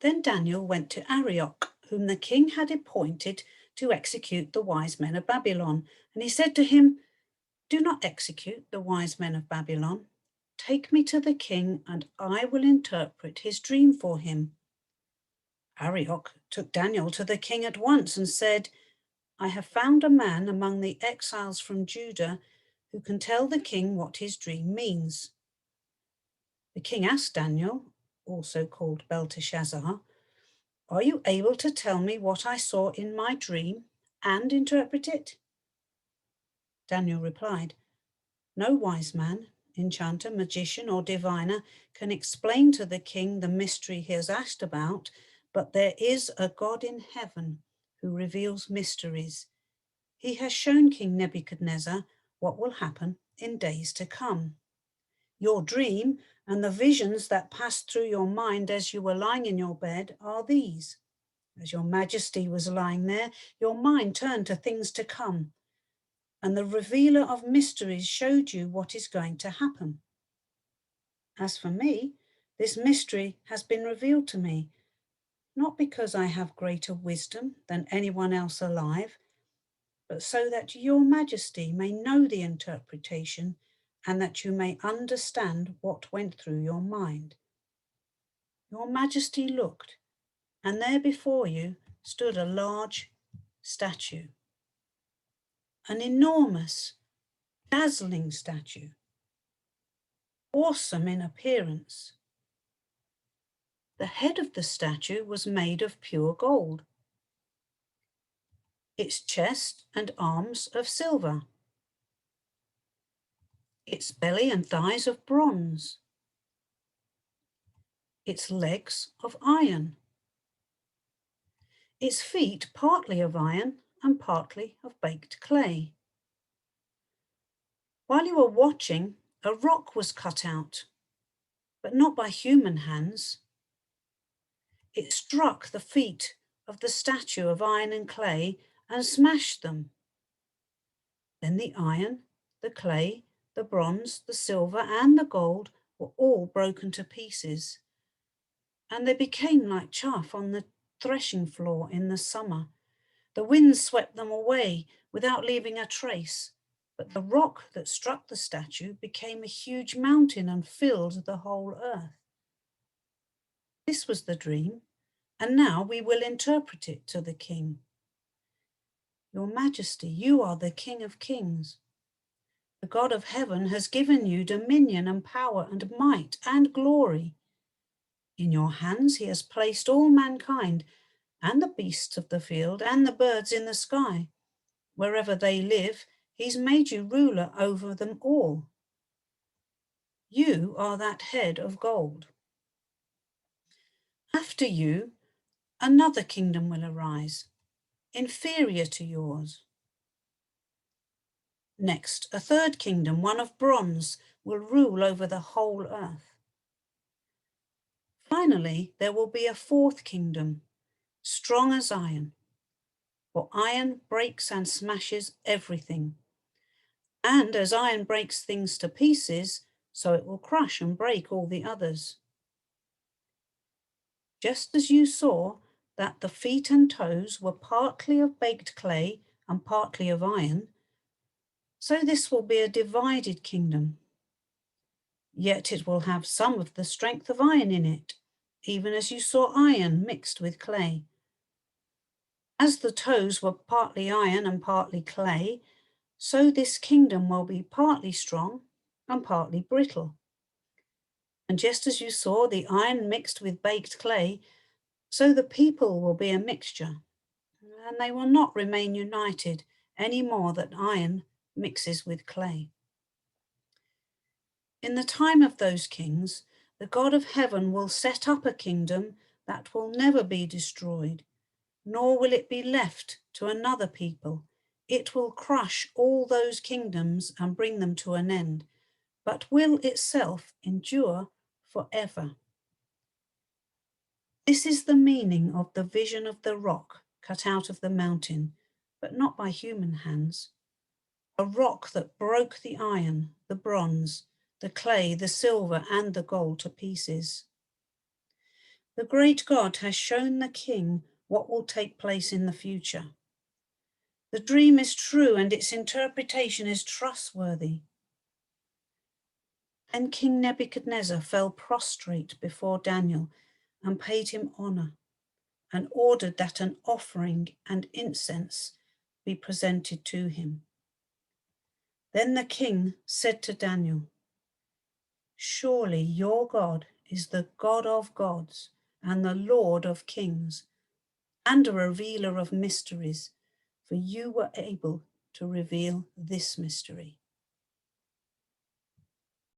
Then Daniel went to Arioch, whom the king had appointed to execute the wise men of Babylon. And he said to him, "Do not execute the wise men of Babylon. Take me to the king, and I will interpret his dream for him." Arioch took Daniel to the king at once and said, "I have found a man among the exiles from Judah who can tell the king what his dream means." The king asked Daniel, also called Belteshazzar, "Are you able to tell me what I saw in my dream and interpret it?" Daniel replied, "No wise man, enchanter, magician, or diviner can explain to the king the mystery he has asked about, but there is a God in heaven who reveals mysteries. He has shown King Nebuchadnezzar what will happen in days to come. Your dream and the visions that passed through your mind as you were lying in your bed are these. As your majesty was lying there, your mind turned to things to come, and the revealer of mysteries showed you what is going to happen. As for me, this mystery has been revealed to me, not because I have greater wisdom than anyone else alive, but so that your majesty may know the interpretation and that you may understand what went through your mind." Your majesty looked, and there before you stood a large statue, an enormous, dazzling statue, awesome in appearance. The head of the statue was made of pure gold, its chest and arms of silver, its belly and thighs of bronze, its legs of iron, its feet partly of iron and partly of baked clay. While you were watching, a rock was cut out, but not by human hands. It struck the feet of the statue of iron and clay and smashed them. Then the iron, the clay, the bronze, the silver, and the gold were all broken to pieces, and they became like chaff on the threshing floor in the summer. The wind swept them away without leaving a trace, but the rock that struck the statue became a huge mountain and filled the whole earth. This was the dream, and now we will interpret it to the king. Your Majesty, you are the King of Kings. The God of heaven has given you dominion and power and might and glory. In your hands he has placed all mankind and the beasts of the field and the birds in the sky. Wherever they live, he's made you ruler over them all. You are that head of gold. After you, another kingdom will arise, inferior to yours. Next, a third kingdom, one of bronze, will rule over the whole earth. Finally, there will be a fourth kingdom, strong as iron, for iron breaks and smashes everything. And as iron breaks things to pieces, so it will crush and break all the others. Just as you saw that the feet and toes were partly of baked clay and partly of iron, so this will be a divided kingdom. Yet it will have some of the strength of iron in it, even as you saw iron mixed with clay. As the toes were partly iron and partly clay, so this kingdom will be partly strong and partly brittle. And just as you saw the iron mixed with baked clay, so the people will be a mixture, and they will not remain united any more than iron mixes with clay. In the time of those kings, the God of heaven will set up a kingdom that will never be destroyed, nor will it be left to another people. It will crush all those kingdoms and bring them to an end, but will itself endure forever. This is the meaning of the vision of the rock cut out of the mountain, but not by human hands. A rock that broke the iron, the bronze, the clay, the silver, and the gold to pieces. The great God has shown the king what will take place in the future. The dream is true and its interpretation is trustworthy. Then King Nebuchadnezzar fell prostrate before Daniel and paid him honor and ordered that an offering and incense be presented to him. Then the king said to Daniel, "Surely your God is the God of gods and the Lord of kings and a revealer of mysteries, for you were able to reveal this mystery."